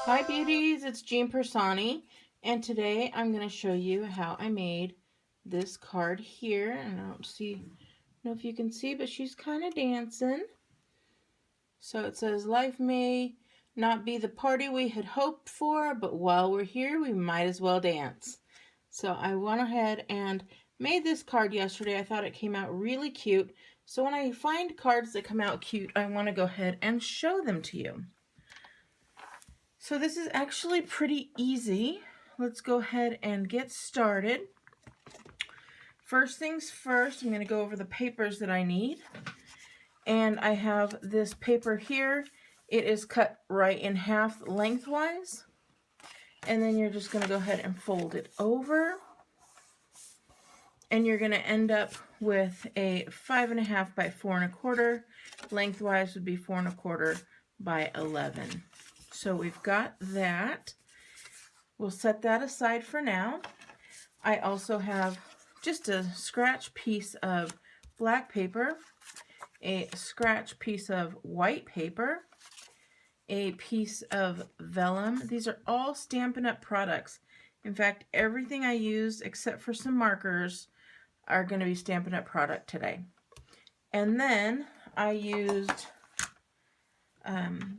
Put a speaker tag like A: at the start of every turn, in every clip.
A: Hi beauties, it's Jean Piersanti, and today I'm going to show you how I made this card here. And I don't know if you can see, but she's kind of dancing. So it says, life may not be the party we had hoped for, but while we're here, we might as well dance. So I went ahead and made this card yesterday. I thought it came out really cute. So when I find cards that come out cute, I want to go ahead and show them to you. So this is actually pretty easy. Let's go ahead and get started. First things first, I'm going to go over the papers that I need. And I have this paper here. It is cut right in half lengthwise. And then you're just going to go ahead and fold it over. And you're going to end up with a 5.5 by 4.25. Lengthwise would be 4.25 by 11. So we've got that. We'll set that aside for now. I also have just a scratch piece of black paper, a scratch piece of white paper, a piece of vellum. These are all Stampin' Up! Products. In fact, everything I used except for some markers are going to be Stampin' Up! Product today. And then I used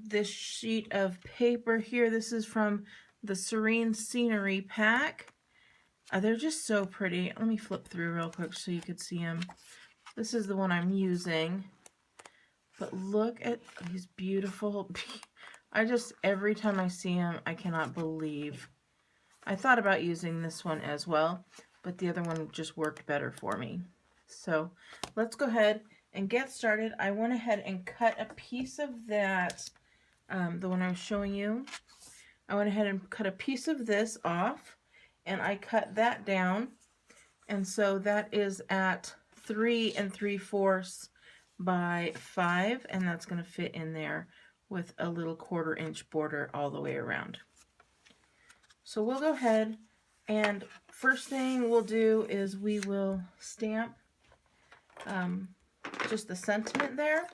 A: this sheet of paper here. This is from the Serene Scenery pack. They're just so pretty. Let me flip through real quick so you could see them. This is the one I'm using. But look at these beautiful. Every time I see them, I cannot believe. I thought about using this one as well, but the other one just worked better for me. So let's go ahead and get started. I went ahead and cut a piece of that, the one I was showing you. I went ahead and cut a piece of this off, and I cut that down. And so that is at 3 3/4 by 5, and that's going to fit in there with a little 1/4 inch border all the way around. So we'll go ahead, and first thing we'll do is we will stamp just the sentiment there.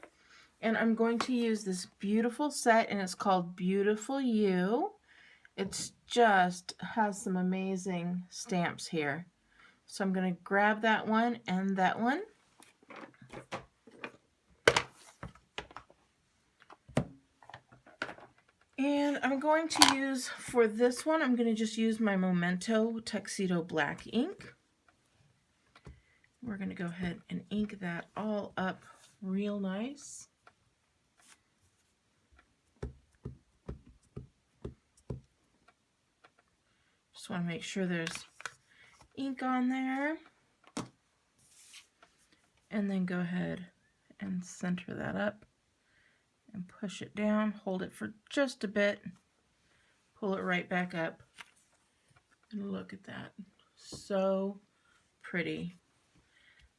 A: And I'm going to use this beautiful set, and it's called Beautiful You. It just has some amazing stamps here. So I'm going to grab that one and that one. And I'm going to use, for this one, I'm going to just use my Memento Tuxedo Black ink. We're going to go ahead and ink that all up real nice. Just want to make sure there's ink on there. And then go ahead and center that up and push it down. Hold it for just a bit. Pull it right back up. And look at that. So pretty.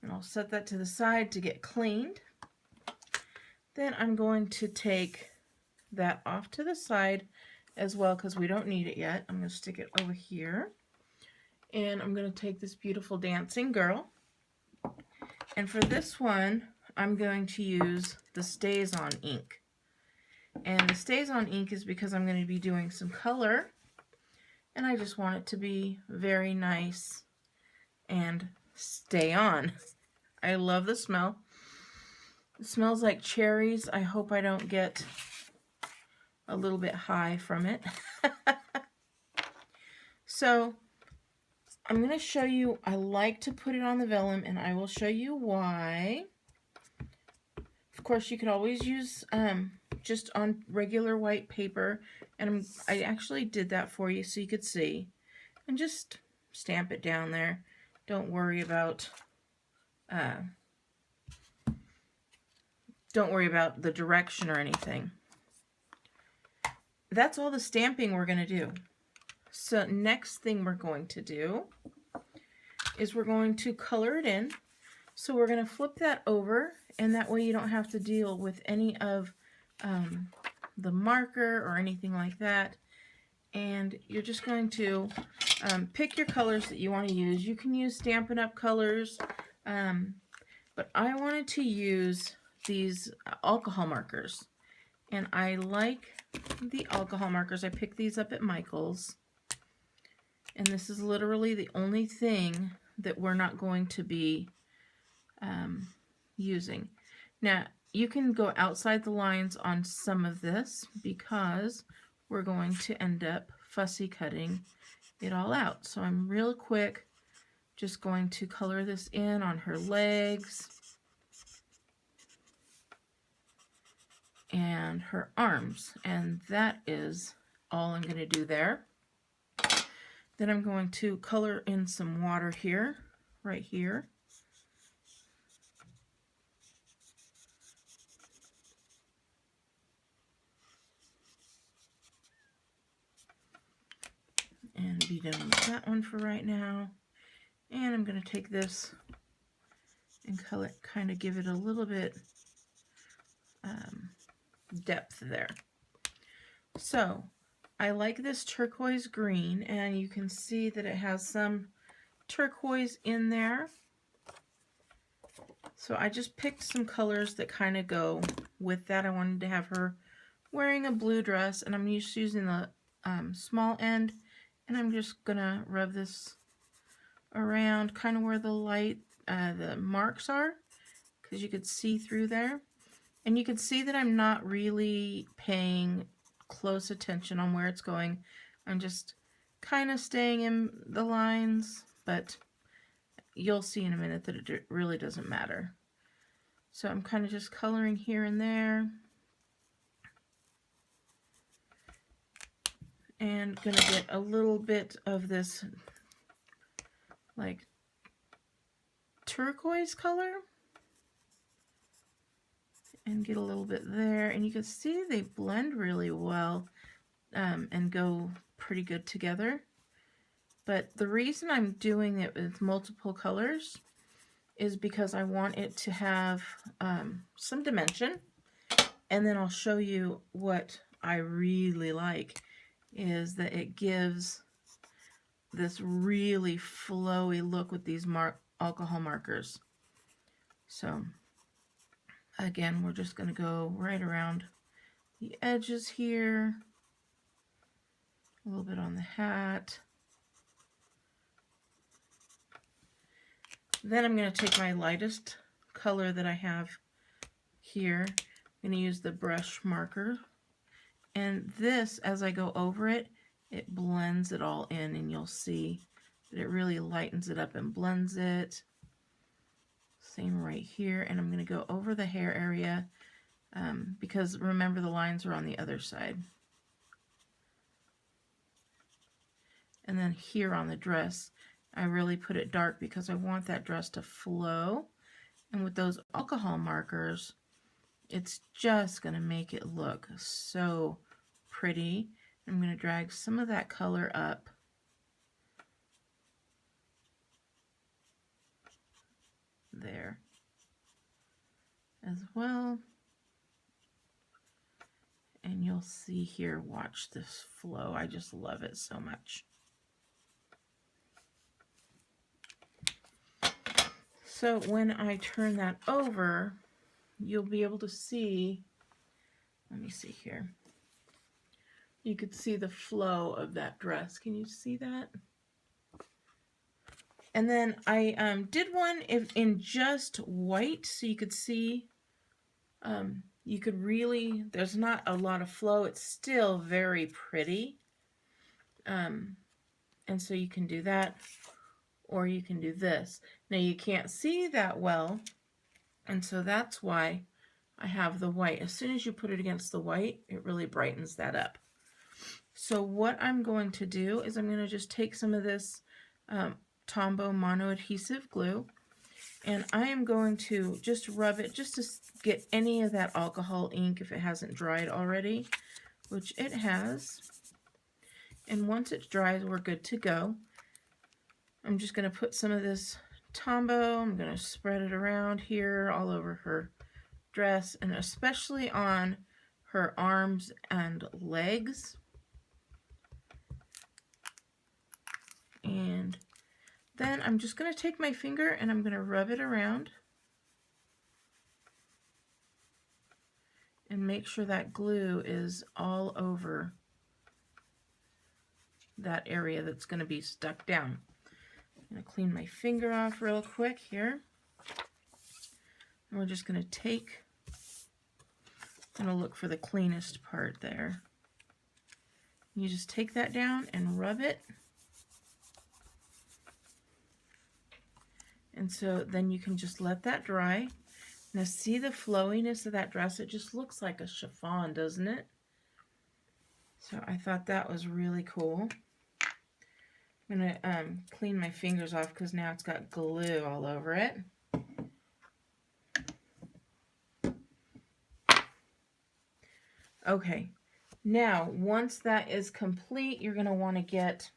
A: And I'll set that to the side to get cleaned. Then I'm going to take that off to the side as well because we don't need it yet. I'm going to stick it over here. And I'm going to take this beautiful dancing girl. And for this one, I'm going to use the Stays On ink. And the Stays On ink is because I'm going to be doing some color. And I just want it to be very nice and stay on. I love the smell. It smells like cherries. I hope I don't get a little bit high from it. So I'm going to show you, I like to put it on the vellum, and I will show you why. Of course, you could always use just on regular white paper, and I actually did that for you so you could see. And just stamp it down there. Don't worry about the direction or anything. That's all the stamping we're going to do. So next thing we're going to do is we're going to color it in. So we're going to flip that over, and that way you don't have to deal with any of the marker or anything like that. And you're just going to pick your colors that you want to use. You can use Stampin' Up! Colors, but I wanted to use these alcohol markers. And I like the alcohol markers. I picked these up at Michael's. And this is literally the only thing that we're not going to be using. Now, you can go outside the lines on some of this because we're going to end up fussy cutting it all out. So I'm real quick just going to color this in on her legs and her arms, and that is all I'm going to do there. Then I'm going to color in some water here, right here. And be done with that one for right now. And I'm going to take this and color, kind of give it a little bit depth there. So I like this turquoise green, and you can see that it has some turquoise in there. So I just picked some colors that kind of go with that. I wanted to have her wearing a blue dress, and I'm just using the small end, and I'm just gonna rub this around kind of where the light, the marks are, because you could see through there. And you can see that I'm not really paying close attention on where it's going. I'm just kind of staying in the lines, but you'll see in a minute that it really doesn't matter. So I'm kind of just coloring here and there. And gonna get a little bit of this like turquoise color. And get a little bit there. And you can see they blend really well and go pretty good together. But the reason I'm doing it with multiple colors is because I want it to have some dimension. And then I'll show you what I really like is that it gives this really flowy look with these alcohol markers. So again, we're just going to go right around the edges here, a little bit on the hat. Then I'm going to take my lightest color that I have here. I'm going to use the brush marker. And this, as I go over it, it blends it all in, and you'll see that it really lightens it up and blends it. Same right here. And I'm going to go over the hair area because remember the lines are on the other side. And then here on the dress, I really put it dark because I want that dress to flow. And with those alcohol markers, it's just going to make it look so pretty. I'm going to drag some of that color up. There as well. And you'll see here, watch this flow. I just love it so much. So when I turn that over, you'll be able to see, let me see here. You could see the flow of that dress. Can you see that? And then I did one in just white, so you could see, you could really, there's not a lot of flow. It's still very pretty. And so you can do that, or you can do this. Now you can't see that well, and so that's why I have the white. As soon as you put it against the white, it really brightens that up. So what I'm going to do is I'm going to just take some of this Tombow mono adhesive glue, and I am going to just rub it just to get any of that alcohol ink if it hasn't dried already, which it has. And once it dries, we're good to go. I'm just going to put some of this Tombow, I'm going to spread it around here all over her dress, and especially on her arms and legs. And then I'm just going to take my finger and I'm going to rub it around and make sure that glue is all over that area that's going to be stuck down. I'm going to clean my finger off real quick here. And we're just going to I'm going to look for the cleanest part there. You just take that down and rub it. And so then you can just let that dry. Now see the flowiness of that dress? It just looks like a chiffon, doesn't it? So I thought that was really cool. I'm going to clean my fingers off because now it's got glue all over it. Okay, now once that is complete, you're going to want to get,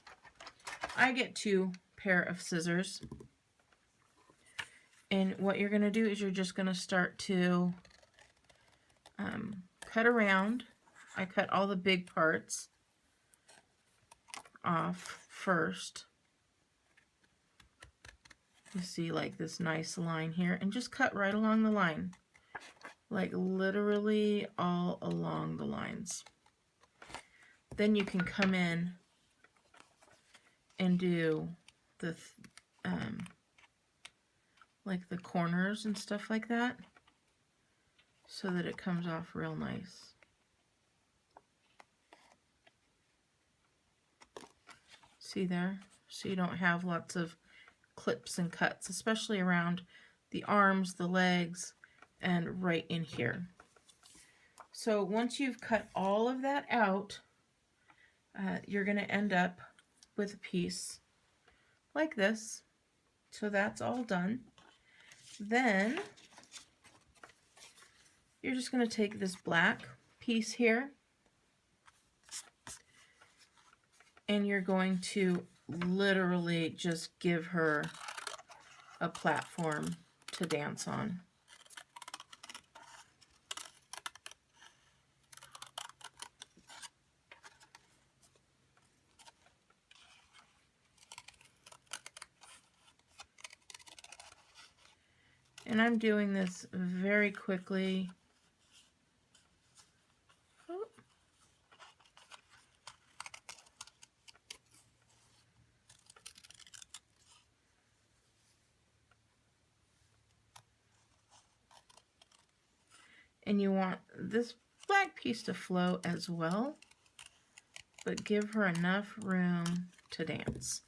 A: I get 2 pair of scissors. And what you're going to do is you're just going to start to cut around. I cut all the big parts off first. You see like this nice line here, and just cut right along the line. Like literally all along the lines. Then you can come in and do the like the corners and stuff like that, so that it comes off real nice. See there? So you don't have lots of clips and cuts, especially around the arms, the legs, and right in here. So once you've cut all of that out, you're going to end up with a piece like this. So that's all done. Then you're just going to take this black piece here and you're going to literally just give her a platform to dance on. And I'm doing this very quickly. Oh. And you want this black piece to flow as well, but give her enough room to dance.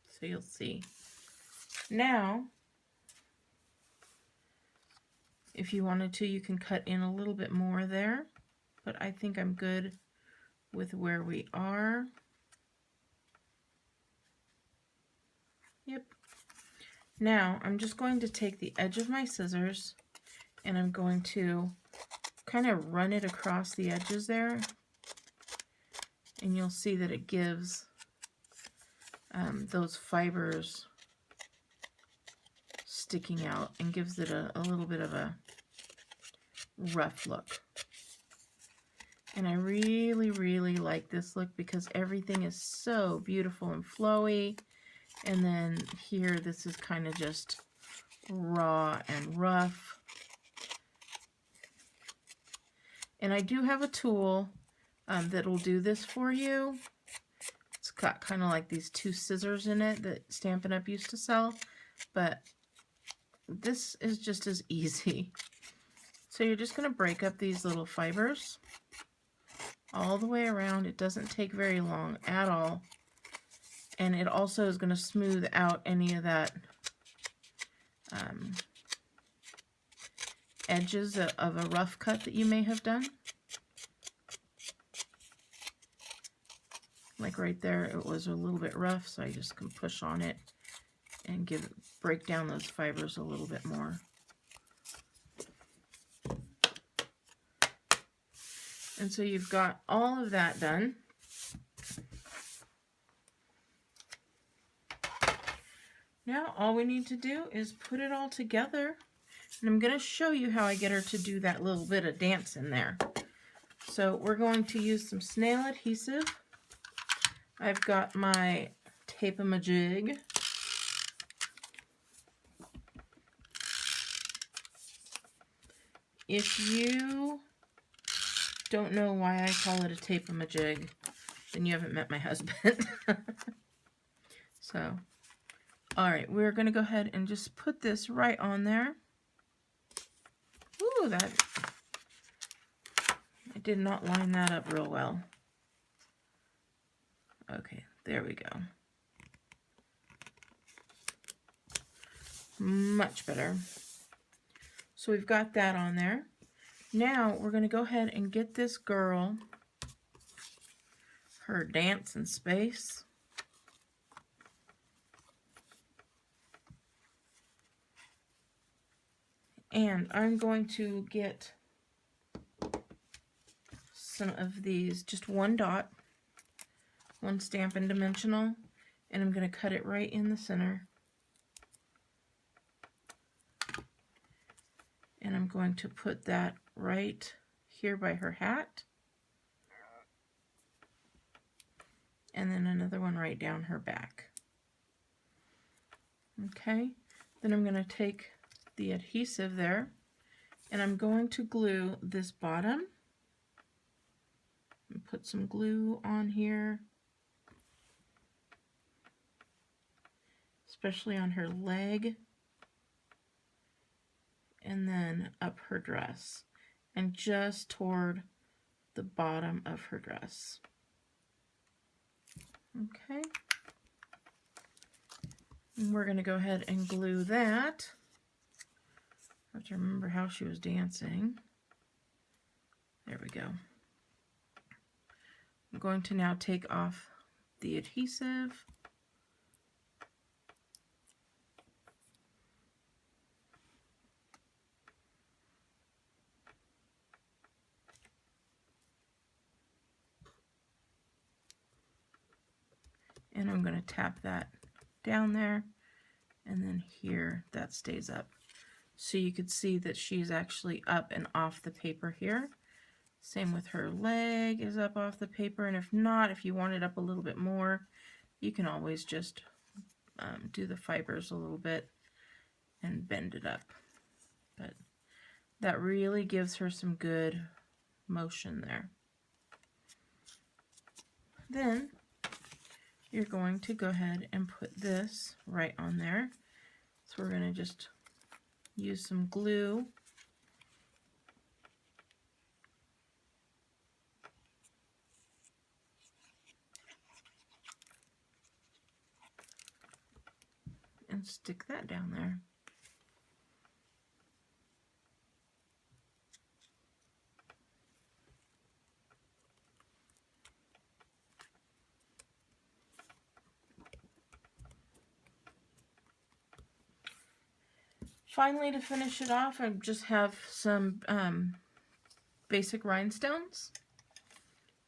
A: So you'll see. Now, if you wanted to, you can cut in a little bit more there, but I think I'm good with where we are. Yep. Now, I'm just going to take the edge of my scissors and I'm going to kind of run it across the edges there, and you'll see that it gives those fibers sticking out and gives it a little bit of a rough look. And I really, really like this look because everything is so beautiful and flowy. And then here, this is kind of just raw and rough. And I do have a tool that will do this for you. It's got kind of like these 2 scissors in it that Stampin' Up! Used to sell, but this is just as easy. So you're just going to break up these little fibers all the way around. It doesn't take very long at all. And it also is going to smooth out any of that edges of a rough cut that you may have done. Like right there, it was a little bit rough, so I just can push on it and break down those fibers a little bit more. And so you've got all of that done. Now all we need to do is put it all together. And I'm going to show you how I get her to do that little bit of dance in there. So we're going to use some Snail adhesive. I've got my tape-a-majig. If you don't know why I call it a tape-a-majig, then you haven't met my husband. So, all right, we're going to go ahead and just put this right on there. Ooh, that, I did not line that up real well. Okay, there we go. Much better. So we've got that on there. Now we're going to go ahead and get this girl her dance in space. And I'm going to get some of these, just one dot, one Stampin' dimensional, and I'm going to cut it right in the center. And I'm going to put that right here by her hat. And then another one right down her back. Okay, then I'm going to take the adhesive there, and I'm going to glue this bottom. And put some glue on here, especially on her leg, and then up her dress, and just toward the bottom of her dress. Okay. And we're going to go ahead and glue that. I have to remember how she was dancing. There we go. I'm going to now take off the adhesive. And I'm going to tap that down there, and then here that stays up. So you could see that she's actually up and off the paper here. Same with her leg is up off the paper, and if not, if you want it up a little bit more, you can always just do the fibers a little bit and bend it up. But that really gives her some good motion there. Then you're going to go ahead and put this right on there. So we're going to just use some glue. And stick that down there. Finally, to finish it off, I just have some basic rhinestones.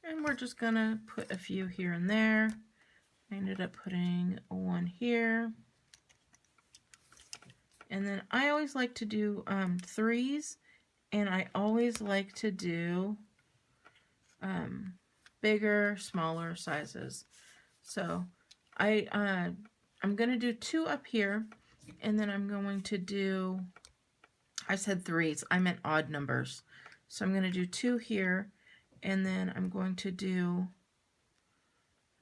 A: And we're just going to put a few here and there. I ended up putting one here. And then I always like to do threes, and I always like to do bigger, smaller sizes. So I'm going to do two up here, and then I'm going to do, I said threes, I meant odd numbers. So I'm going to do two here, and then I'm going to do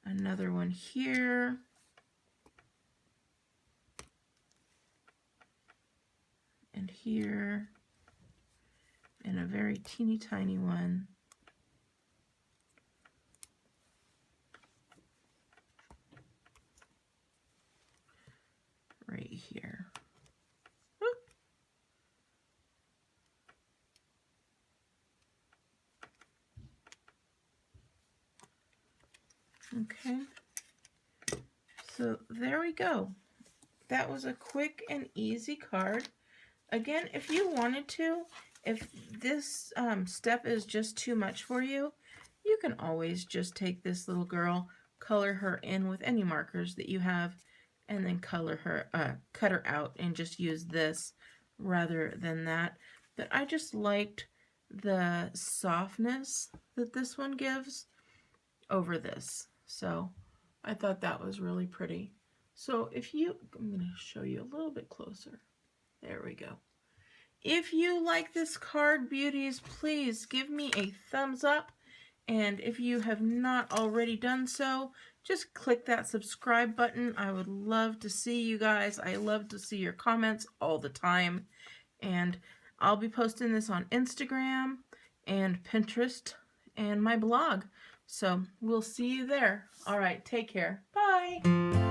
A: another one here. And here, and a very teeny tiny one right here. Whoop. Okay, so there we go. That was a quick and easy card. Again, if you wanted to, if this step is just too much for you, you can always just take this little girl, color her in with any markers that you have, and then color her, cut her out and just use this rather than that. But I just liked the softness that this one gives over this. So I thought that was really pretty. So if you, I'm going to show you a little bit closer. There we go. If you like this card, beauties, please give me a thumbs up. And if you have not already done so, just click that subscribe button. I would love to see you guys. I love to see your comments all the time. And I'll be posting this on Instagram and Pinterest and my blog. So we'll see you there. All right, take care. Bye.